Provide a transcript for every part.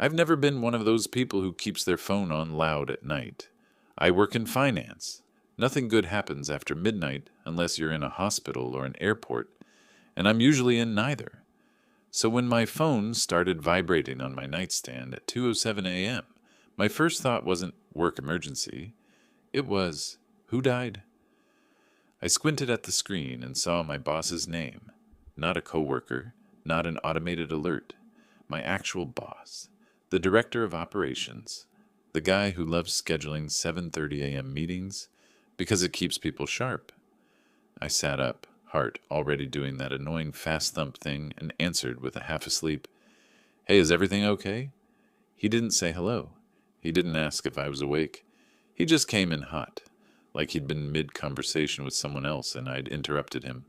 I've never been one of those people who keeps their phone on loud at night. I work in finance. Nothing good happens after midnight unless you're in a hospital or an airport, and I'm usually in neither. So when my phone started vibrating on my nightstand at 2:07 a.m., my first thought wasn't work emergency. It was, who died? I squinted at the screen and saw my boss's name. Not a coworker, not an automated alert. My actual boss. The director of operations. The guy who loves scheduling 7:30 a.m. meetings because it keeps people sharp. I sat up, heart already doing that annoying fast thump thing, and answered with a half asleep, "Hey, is everything okay?" He didn't say hello. He didn't ask if I was awake. He just came in hot, like he'd been mid-conversation with someone else and I'd interrupted him.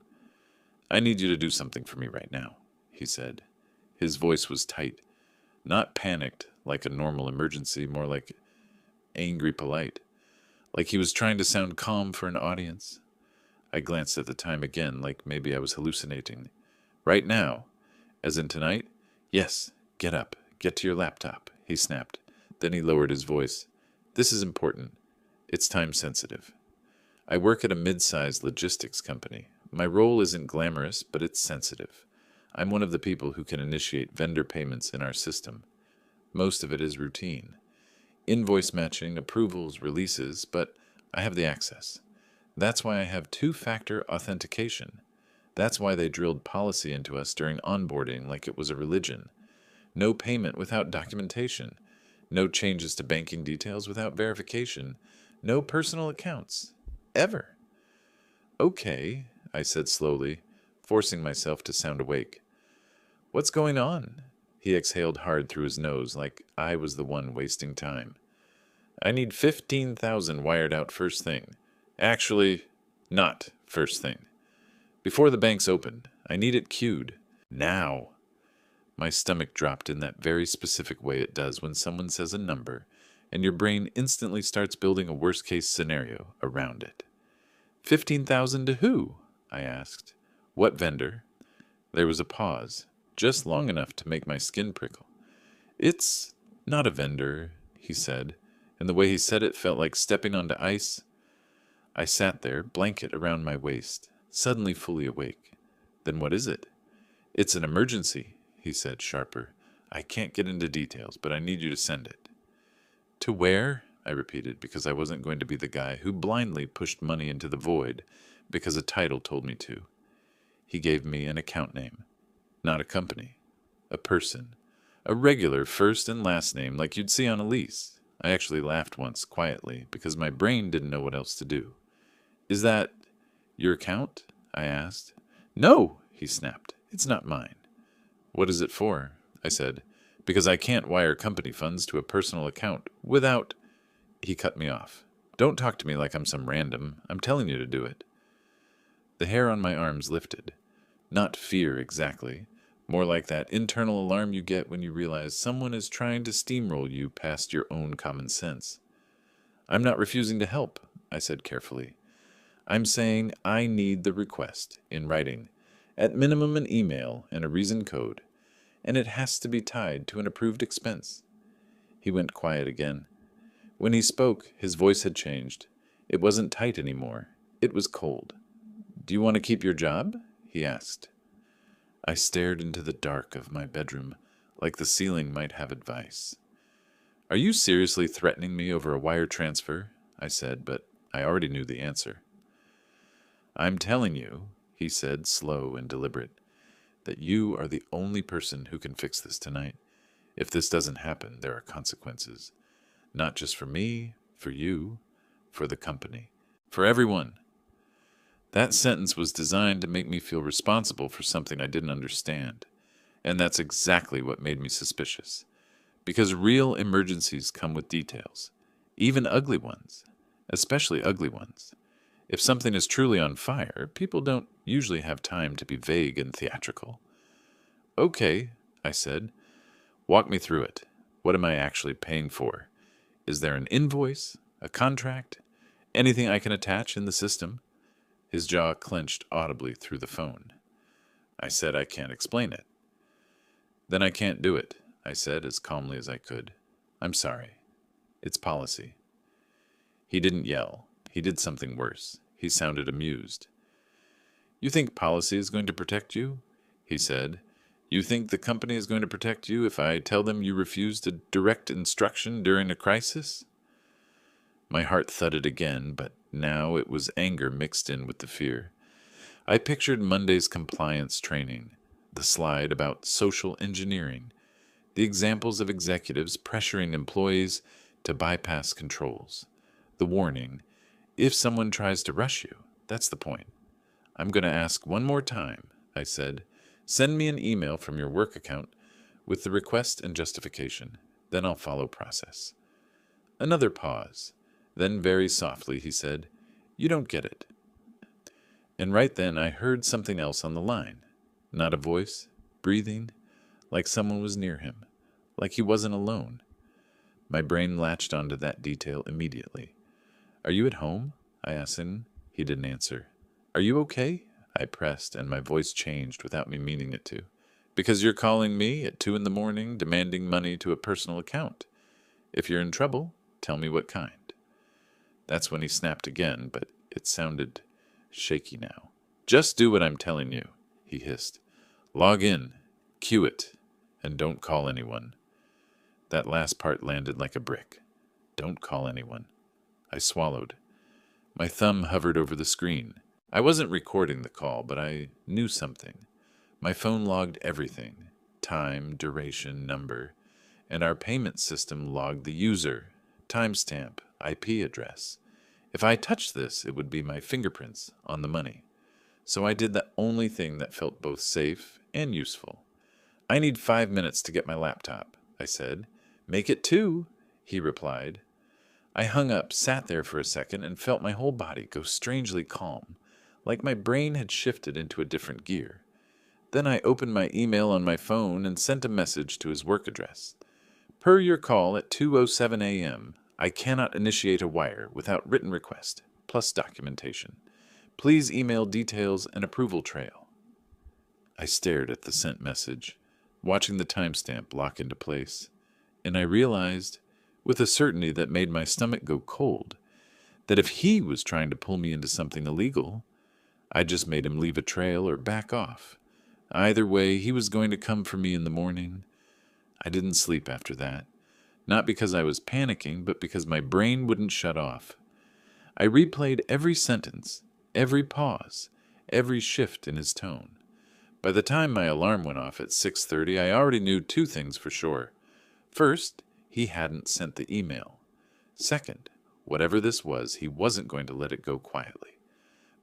"I need you to do something for me right now," he said. His voice was tight, not panicked like a normal emergency, more like angry polite, like he was trying to sound calm for an audience. I glanced at the time again, like maybe I was hallucinating. "Right now? As in tonight?" "Yes, get up, get to your laptop," he snapped. Then he lowered his voice. "This is important. It's time sensitive. I work at a mid-sized logistics company. My role isn't glamorous, but it's sensitive. I'm one of the people who can initiate vendor payments in our system. Most of it is routine. Invoice matching, approvals, releases, but I have the access. That's why I have two-factor authentication. That's why they drilled policy into us during onboarding like it was a religion. No payment without documentation. No changes to banking details without verification. No personal accounts. Ever." "Okay," I said slowly, forcing myself to sound awake. "What's going on?" He exhaled hard through his nose, like I was the one wasting time. "I need 15,000 wired out first thing. Actually, not first thing. Before the banks open. I need it queued. Now." My stomach dropped in that very specific way it does when someone says a number, and your brain instantly starts building a worst-case scenario around it. 15,000 to who?" I asked. "What vendor?" There was a pause, just long enough to make my skin prickle. "It's not a vendor," he said, and the way he said it felt like stepping onto ice. I sat there, blanket around my waist, suddenly fully awake. "Then what is it?" "It's an emergency," he said, sharper. "I can't get into details, but I need you to send it." "To where?" I repeated, because I wasn't going to be the guy who blindly pushed money into the void because a title told me to. He gave me an account name. Not a company. A person. A regular first and last name like you'd see on a lease. I actually laughed once, quietly, because my brain didn't know what else to do. "Is that your account?" I asked. "No," he snapped. "It's not mine." "What is it for?" I said. "Because I can't wire company funds to a personal account without—" He cut me off. "Don't talk to me like I'm some random. I'm telling you to do it." The hair on my arms lifted. Not fear exactly. More like that internal alarm you get when you realize someone is trying to steamroll you past your own common sense. "I'm not refusing to help," I said carefully. "I'm saying I need the request, in writing, at minimum an email and a reason code, and it has to be tied to an approved expense." He went quiet again. When he spoke, his voice had changed. It wasn't tight anymore. It was cold. "Do you want to keep your job?" he asked. I stared into the dark of my bedroom, like the ceiling might have advice. "Are you seriously threatening me over a wire transfer?" I said, but I already knew the answer. "I'm telling you," he said, slow and deliberate, "that you are the only person who can fix this tonight. If this doesn't happen, there are consequences. Not just for me, for you, for the company, for everyone." That sentence was designed to make me feel responsible for something I didn't understand, and that's exactly what made me suspicious. Because real emergencies come with details, even ugly ones, especially ugly ones. If something is truly on fire, people don't usually have time to be vague and theatrical. "Okay," I said. "Walk me through it. What am I actually paying for? Is there an invoice? A contract? Anything I can attach in the system?" His jaw clenched audibly through the phone. I said I can't explain it. "Then I can't do it," I said as calmly as I could. I'm sorry. It's policy. He didn't yell. He did something worse. He sounded amused. You think policy is going to protect you? He said. You think the company is going to protect you if I tell them you refused a direct instruction during a crisis? My heart thudded again, but now it was anger mixed in with the fear. I pictured Monday's compliance training, the slide about social engineering, the examples of executives pressuring employees to bypass controls, the warning, if someone tries to rush you, that's the point. I'm going to ask one more time, I said. Send me an email from your work account with the request and justification. Then I'll follow process. Another pause. Then very softly he said, You don't get it. And right then I heard something else on the line. Not a voice, breathing, like someone was near him, like he wasn't alone. My brain latched onto that detail immediately. Are you at home? I asked him. He didn't answer. Are you okay? I pressed, and my voice changed without me meaning it to. Because you're calling me at 2 a.m, demanding money to a personal account. If you're in trouble, tell me what kind. That's when he snapped again, but it sounded shaky now. Just do what I'm telling you, he hissed. Log in, cue it, and don't call anyone. That last part landed like a brick. Don't call anyone. I swallowed. My thumb hovered over the screen. I wasn't recording the call, but I knew something. My phone logged everything. Time, duration, number. And our payment system logged the user, timestamp, IP address. If I touched this, it would be my fingerprints on the money. So I did the only thing that felt both safe and useful. I need 5 minutes to get my laptop, I said. Make it 2, he replied. I hung up, sat there for a second, and felt my whole body go strangely calm, like my brain had shifted into a different gear. Then I opened my email on my phone and sent a message to his work address. Per your call at 2:07 a.m., I cannot initiate a wire without written request, plus documentation. Please email details and approval trail. I stared at the sent message, watching the timestamp lock into place, and I realized, with a certainty that made my stomach go cold, that if he was trying to pull me into something illegal, I just made him leave a trail or back off. Either way, he was going to come for me in the morning. I didn't sleep after that, not because I was panicking, but because my brain wouldn't shut off. I replayed every sentence, every pause, every shift in his tone. By the time my alarm went off at 6:30, I already knew 2 things for sure. First, he hadn't sent the email. Second, whatever this was, he wasn't going to let it go quietly.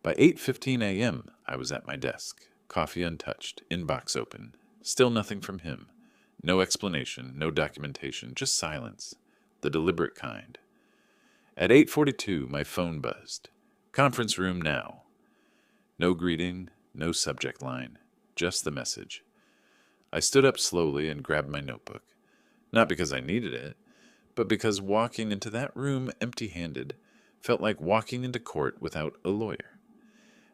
By 8:15 a.m., I was at my desk, coffee untouched, inbox open. Still nothing from him. No explanation, no documentation, just silence, the deliberate kind. At 8:42, my phone buzzed. Conference room now. No greeting, no subject line, just the message. I stood up slowly and grabbed my notebook. Not because I needed it, but because walking into that room empty-handed felt like walking into court without a lawyer.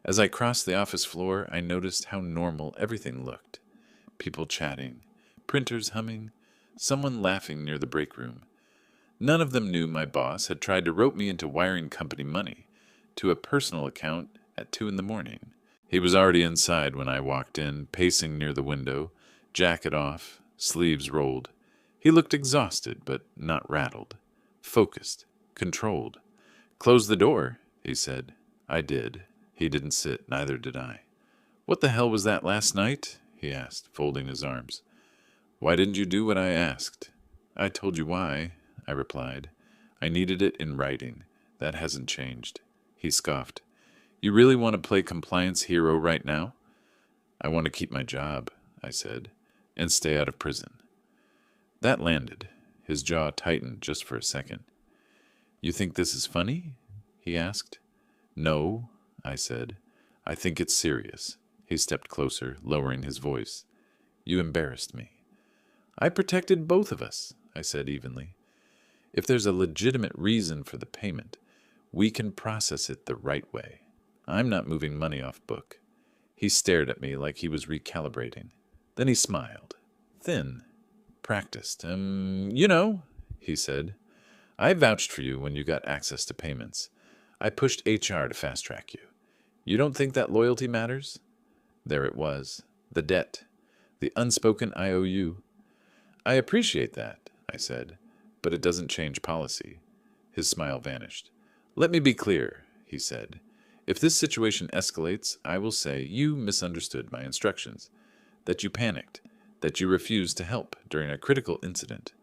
As I crossed the office floor, I noticed how normal everything looked. People chatting, printers humming, someone laughing near the break room. None of them knew my boss had tried to rope me into wiring company money to a personal account at 2 a.m. He was already inside when I walked in, pacing near the window, jacket off, sleeves rolled. He looked exhausted, but not rattled. Focused, controlled. Close the door, he said. I did. He didn't sit, neither did I. What the hell was that last night? He asked, folding his arms. Why didn't you do what I asked? I told you why, I replied. I needed it in writing. That hasn't changed. He scoffed. You really want to play compliance hero right now? I want to keep my job, I said, and stay out of prison. That landed. His jaw tightened just for a second. You think this is funny? He asked. No, I said. I think it's serious. He stepped closer, lowering his voice. You embarrassed me. I protected both of us, I said evenly. If there's a legitimate reason for the payment, we can process it the right way. I'm not moving money off book. He stared at me like he was recalibrating. Then he smiled. Thin, practiced. He said, I vouched for you when you got access to payments. I pushed HR to fast-track you. You don't think that loyalty matters? There it was. The debt. The unspoken IOU. I appreciate that, I said, but it doesn't change policy. His smile vanished. Let me be clear, he said. If this situation escalates, I will say you misunderstood my instructions, that you panicked, that you refused to help during a critical incident.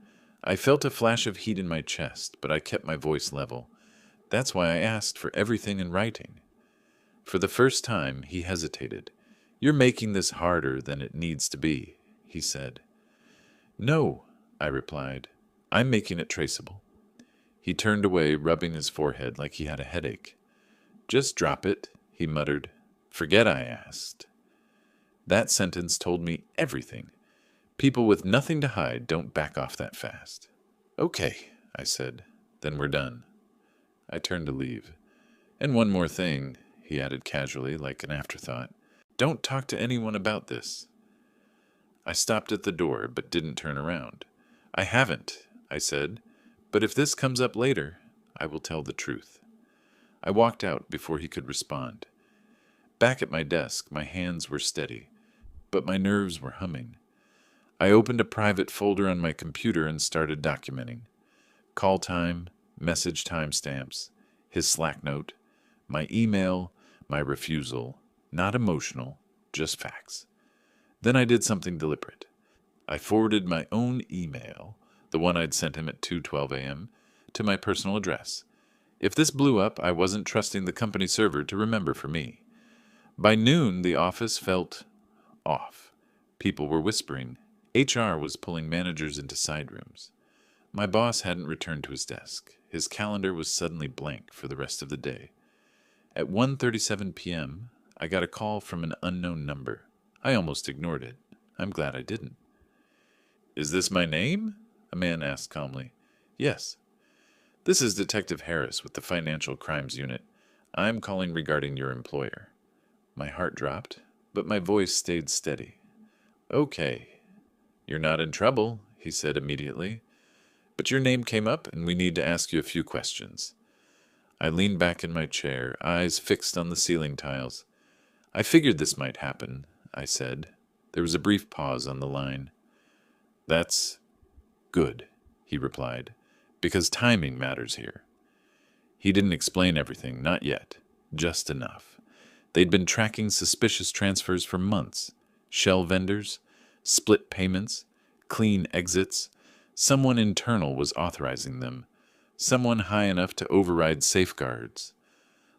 I felt a flash of heat in my chest, but I kept my voice level. That's why I asked for everything in writing. For the first time, he hesitated. You're making this harder than it needs to be, he said. No, I replied. I'm making it traceable. He turned away, rubbing his forehead like he had a headache. Just drop it, he muttered. Forget I asked. That sentence told me everything. People with nothing to hide don't back off that fast. Okay, I said. Then we're done. I turned to leave. And one more thing, he added casually, like an afterthought. Don't talk to anyone about this. I stopped at the door, but didn't turn around. I haven't, I said, but if this comes up later, I will tell the truth. I walked out before he could respond. Back at my desk, my hands were steady, but my nerves were humming. I opened a private folder on my computer and started documenting. Call time, message timestamps, his Slack note, my email, my refusal, not emotional, just facts. Then I did something deliberate. I forwarded my own email, the one I'd sent him at 2:12 a.m., to my personal address. If this blew up, I wasn't trusting the company server to remember for me. By noon, the office felt off. People were whispering. HR was pulling managers into side rooms. My boss hadn't returned to his desk. His calendar was suddenly blank for the rest of the day. At 1:37 p.m., I got a call from an unknown number. I almost ignored it. I'm glad I didn't. Is this my name? A man asked calmly. Yes. This is Detective Harris with the Financial Crimes Unit. I'm calling regarding your employer. My heart dropped, but my voice stayed steady. Okay. You're not in trouble, he said immediately. But your name came up, and we need to ask you a few questions. I leaned back in my chair, eyes fixed on the ceiling tiles. I figured this might happen, I said. There was a brief pause on the line. That's good, he replied, because timing matters here. He didn't explain everything, not yet, just enough. They'd been tracking suspicious transfers for months. Shell vendors, split payments, clean exits. Someone internal was authorizing them. Someone high enough to override safeguards.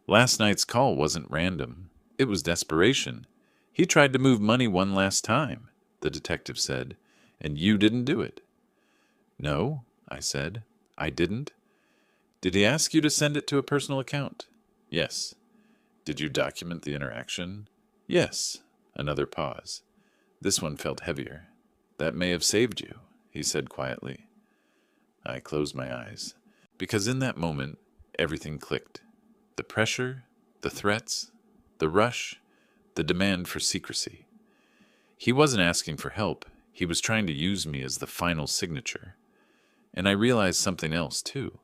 Last night's call wasn't random. It was desperation. He tried to move money one last time, the detective said, and you didn't do it. No, I said. I didn't. Did he ask you to send it to a personal account? Yes. Did you document the interaction? Yes. Another pause. This one felt heavier. That may have saved you, he said quietly. I closed my eyes, because in that moment, everything clicked. The pressure, the threats, the rush, the demand for secrecy. He wasn't asking for help. He was trying to use me as the final signature. And I realized something else, too.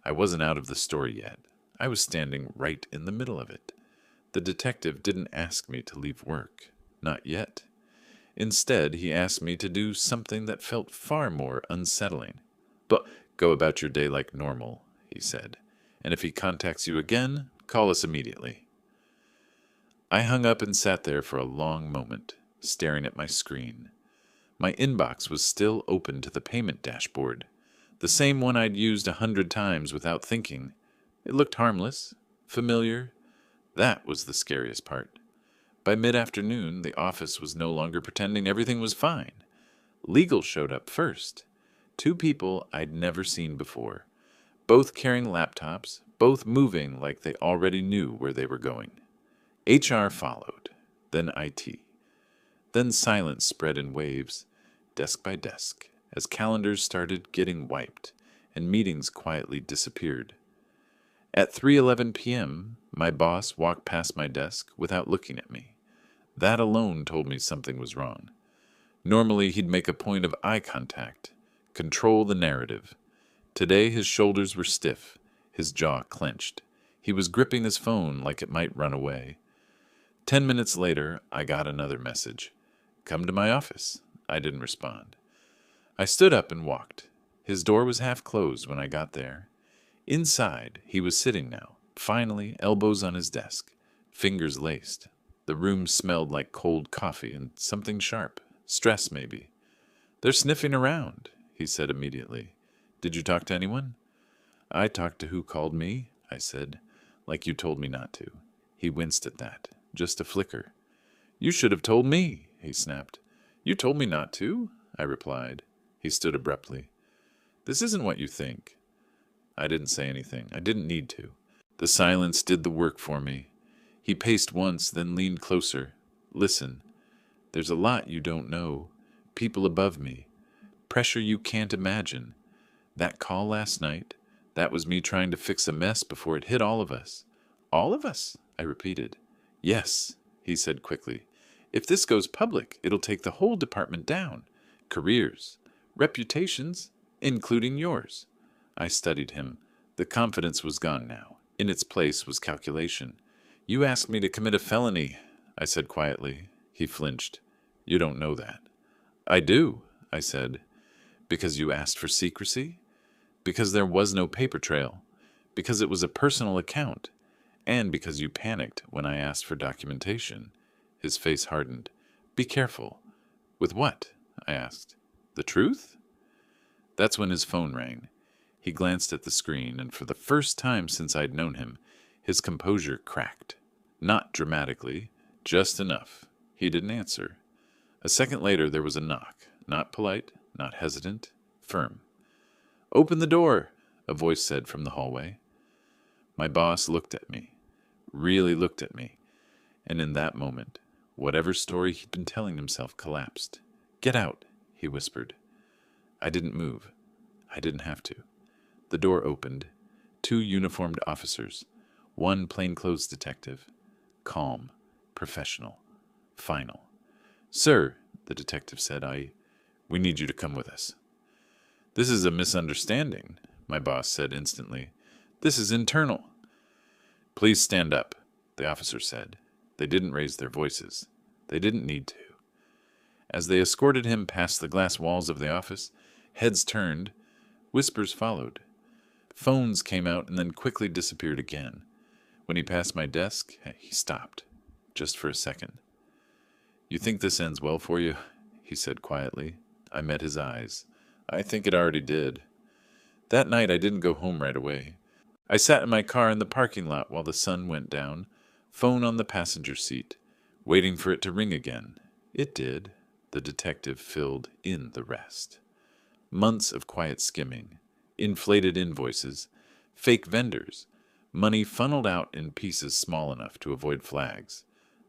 I wasn't out of the story yet. I was standing right in the middle of it. The detective didn't ask me to leave work. Not yet. Instead, he asked me to do something that felt far more unsettling. But go about your day like normal, he said. And if he contacts you again, call us immediately. I hung up and sat there for a long moment, staring at my screen. My inbox was still open to the payment dashboard, the same one I'd used 100 times without thinking. It looked harmless, familiar. That was the scariest part. By mid-afternoon, the office was no longer pretending everything was fine. Legal showed up first. 2 people I'd never seen before, both carrying laptops, both moving like they already knew where they were going. HR followed, then IT. Then silence spread in waves, desk by desk, as calendars started getting wiped and meetings quietly disappeared. At 3:11 p.m., my boss walked past my desk without looking at me. That alone told me something was wrong. Normally, he'd make a point of eye contact, control the narrative. Today, his shoulders were stiff, his jaw clenched. He was gripping his phone like it might run away. 10 minutes later, I got another message. "Come to my office." I didn't respond. I stood up and walked. His door was half closed when I got there. Inside, he was sitting now, finally, elbows on his desk, fingers laced. The room smelled like cold coffee and something sharp. Stress, maybe. "They're sniffing around," he said immediately. "Did you talk to anyone?" "I talked to who called me," I said, "like you told me not to." He winced at that. Just a flicker. "You should have told me," he snapped. "You told me not to," I replied. He stood abruptly. "This isn't what you think." I didn't say anything. I didn't need to. The silence did the work for me. He paced once, then leaned closer. "Listen, there's a lot you don't know. People above me. Pressure you can't imagine. That call last night, that was me trying to fix a mess before it hit all of us." "All of us?" I repeated. "Yes," he said quickly. "If this goes public, it'll take the whole department down. Careers, reputations, including yours." I studied him. The confidence was gone now. In its place was calculation. "You asked me to commit a felony," I said quietly. He flinched. "You don't know that." "I do," I said. "Because you asked for secrecy? Because there was no paper trail? Because it was a personal account? And because you panicked when I asked for documentation?" His face hardened. "Be careful." "With what?" I asked. "The truth?" That's when his phone rang. He glanced at the screen, and for the first time since I'd known him, his composure cracked. Not dramatically, just enough. He didn't answer. A second later there was a knock. Not polite, not hesitant, firm. "Open the door," a voice said from the hallway. My boss looked at me. Really looked at me. And in that moment, whatever story he'd been telling himself collapsed. "Get out," he whispered. I didn't move. I didn't have to. The door opened. 2 uniformed officers. 1 plainclothes detective. Calm. Professional. Final. "Sir," the detective said, "we need you to come with us." "This is a misunderstanding," my boss said instantly. "This is internal." "Please stand up," the officer said. They didn't raise their voices. They didn't need to. As they escorted him past the glass walls of the office, heads turned, whispers followed. Phones came out and then quickly disappeared again. When he passed my desk, he stopped, just for a second. "You think this ends well for you?" he said quietly. I met his eyes. "I think it already did." That night I didn't go home right away. I sat in my car in the parking lot while the sun went down, phone on the passenger seat, waiting for it to ring again. It did. The detective filled in the rest. Months of quiet skimming, inflated invoices, fake vendors, money funneled out in pieces small enough to avoid flags,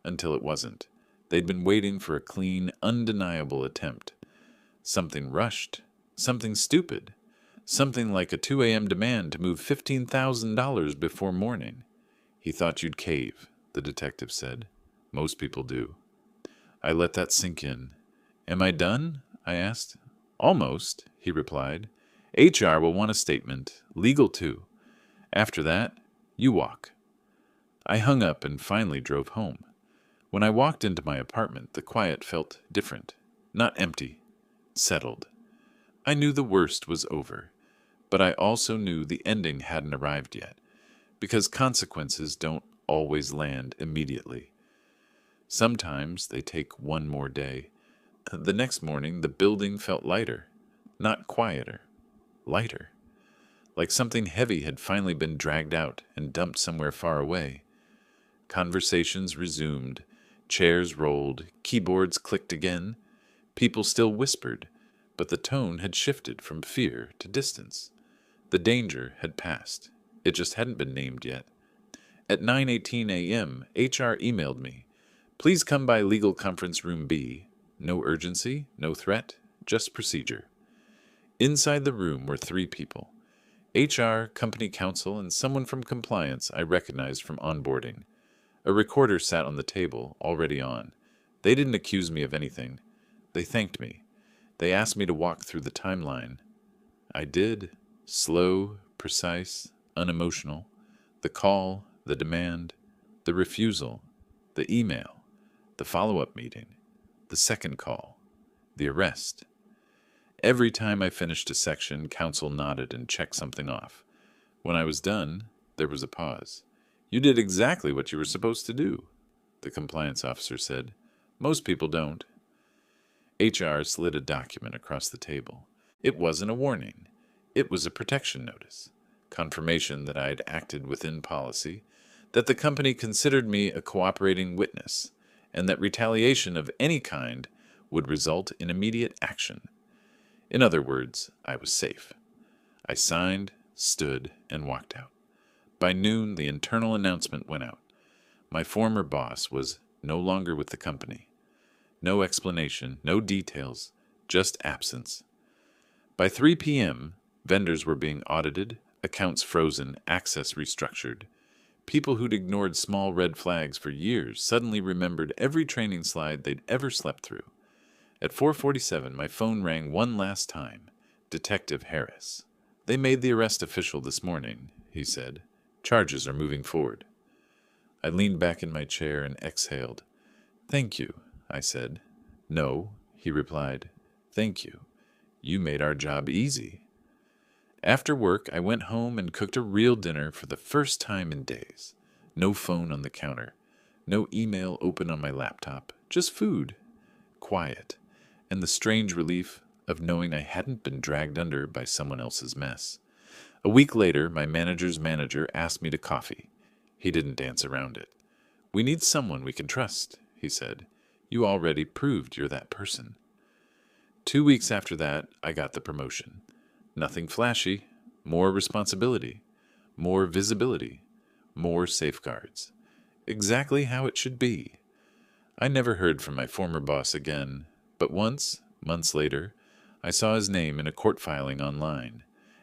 until it wasn't. They'd been waiting for a clean, undeniable attempt. Something rushed, something stupid, something like a 2 a.m. demand to move $15,000 before morning. "He thought you'd cave," the detective said. "Most people do." I let that sink in. "Am I done?" I asked. "Almost," he replied. "HR will want a statement, legal too. After that, you walk." I hung up and finally drove home. When I walked into my apartment, the quiet felt different. Not empty. Settled. I knew the worst was over, but I also knew the ending hadn't arrived yet, because consequences don't always land immediately. Sometimes they take one more day. The next morning, the building felt lighter, not quieter, lighter, like something heavy had finally been dragged out and dumped somewhere far away. Conversations resumed, chairs rolled, keyboards clicked again. People still whispered, but the tone had shifted from fear to distance. The danger had passed. It just hadn't been named yet. At 9:18 a.m., HR emailed me. "Please come by legal conference room B. No urgency, no threat, just procedure." Inside the room were 3 people. HR, company counsel, and someone from compliance I recognized from onboarding. A recorder sat on the table, already on. They didn't accuse me of anything. They thanked me. They asked me to walk through the timeline. I did. Slow, precise, unemotional. The call, the demand, the refusal, the email, the follow-up meeting, the second call, the arrest. Every time I finished a section, counsel nodded and checked something off. When I was done, there was a pause. "You did exactly what you were supposed to do," the compliance officer said. "Most people don't." HR slid a document across the table. It wasn't a warning. It was a protection notice. Confirmation that I'd acted within policy, that the company considered me a cooperating witness, and that retaliation of any kind would result in immediate action. In other words, I was safe. I signed, stood, and walked out. By noon, the internal announcement went out. My former boss was no longer with the company. No explanation, no details, just absence. By 3 p.m., vendors were being audited, accounts frozen, access restructured. People who'd ignored small red flags for years suddenly remembered every training slide they'd ever slept through. At 4:47, my phone rang one last time. Detective Harris. "They made the arrest official this morning," he said. "Charges are moving forward." I leaned back in my chair and exhaled. "Thank you," I said. "No," he replied. "Thank you. You made our job easy." After work, I went home and cooked a real dinner for the first time in days. No phone on the counter. No email open on my laptop. Just food. Quiet. And the strange relief of knowing I hadn't been dragged under by someone else's mess. A week later, my manager's manager asked me to coffee. He didn't dance around it. "We need someone we can trust," he said. "You already proved you're that person." 2 weeks after that, I got the promotion. Nothing flashy, more responsibility, more visibility, more safeguards. Exactly how it should be. I never heard from my former boss again, but once, months later, I saw his name in a court filing online.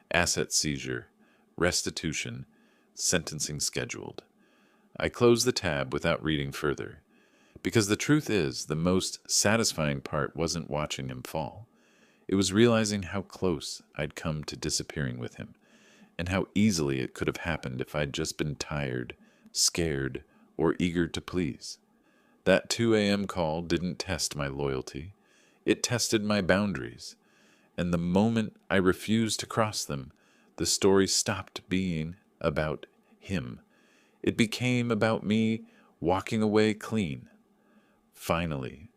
Asset seizure, restitution, sentencing scheduled. I closed the tab without reading further, because the truth is, the most satisfying part wasn't watching him fall. It was realizing how close I'd come to disappearing with him, and how easily it could have happened if I'd just been tired, scared, or eager to please. That 2 a.m. call didn't test my loyalty. It tested my boundaries. And the moment I refused to cross them, the story stopped being about him. It became about me walking away clean. Finally,